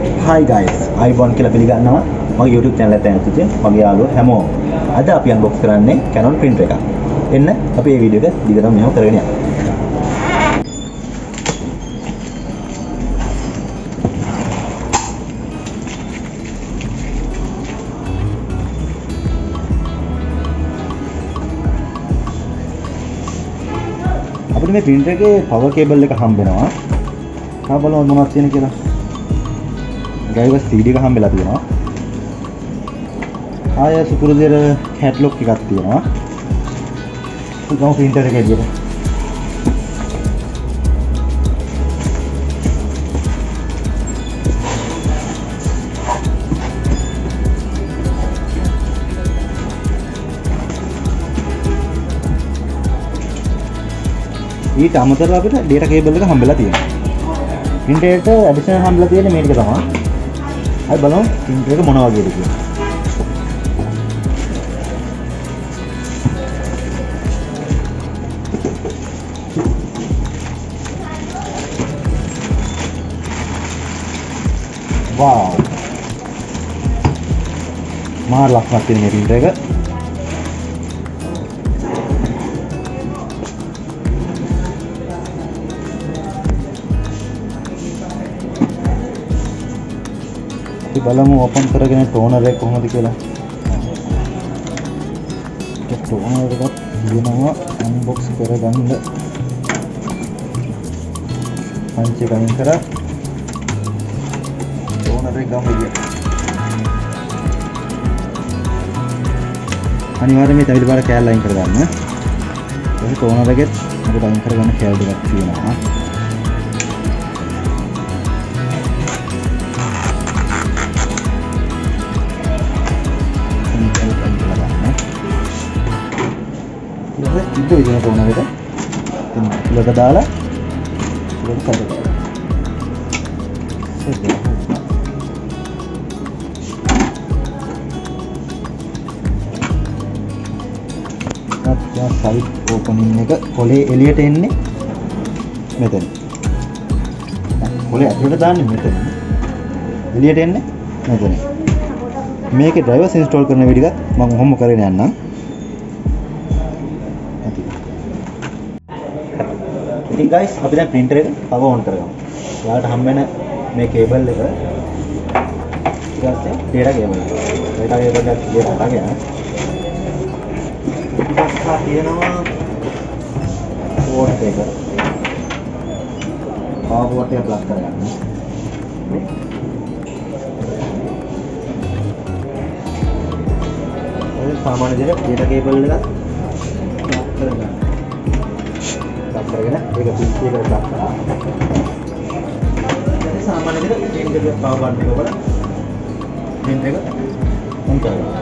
Hi guys, iPhone කියලා පිළිගන්නවා මගේ YouTube channel එකට ඇතුළු මගේ යාළුවෝ හැමෝම. අද අපි unbox කරන්නේ Canon printer එකක්. එන්න අපි මේ වීඩියෝ එක දිගටම මෙහෙම කරගෙන යමු. අපිට මේ printer එකේ power cable එක හම්බ වෙනවා. ආ බලමු මොනවද තියෙන කියලා. ගයිවස් CD එක හම්බෙලා තියෙනවා. ආය සුපුරුදේර කැටලොග් එකක් තියෙනවා. උගම printer එකේ විදියට. ඊට අමතරව අපිට data cable එක හම්බෙලා තියෙනවා. printer එකට additional හම්බෙලා තියෙන්නේ මේක තමයි. අය බලමු printer එක මොන වගේද කියලා. wow මාර ලක්ෂණක් තියෙන මේ printer එක. බලමු ඕපන් කරගෙන ටෝනර් එක කොහොමද කියලා. ඒක ටෝනර් එකක් දිනනවා අන්බොක්ස් කරගන්න. පංච එකකින් කරා ටෝනර් එක ගමු ඉතින්. අනිවාර්යයෙන් මේ තවිල බාර කෑල්ල අයින් කරගන්න. ඒක ටෝනර් එකෙත් අපිට අයින් කරගන්න කෑල්ල දෙකක් තියෙනවා. itu aja ටෝනර් එක. ඉතින් ඉලක දාලා ඉලක සැදලා. සෙට්. සයිඩ් ඕපනින් එක කොලේ එළියට එන්නේ මෙතන. කොලේ ඇතුළට දාන්නේ මෙතන. එළියට එන්නේ මෙතන. මේකේ ඩ්‍රයිවර්ස් ඉන්ස්ටෝල් කරන විදිහත් මම ඔහොම කරගෙන යන්නම්. ඉතින් guys අපි දැන් printer එක power on කරගමු. ඔයාලට හම් වෙන මේ cable එක ඊට පස්සේ data cable එක. data cable එක දිහා අරගෙන ඉස්සරහා තියෙනවා port එක. power port එක plug කරගන්න. ඔය සාමාන්‍ය විදිහට data cable එක plug කරගන්න. කරගෙන ඒක PC එකට ප්ලග් කරලා දැන් සාමාන්‍ය විදිහට printer එක power button එක ඔබලා printer එක on කරගන්න.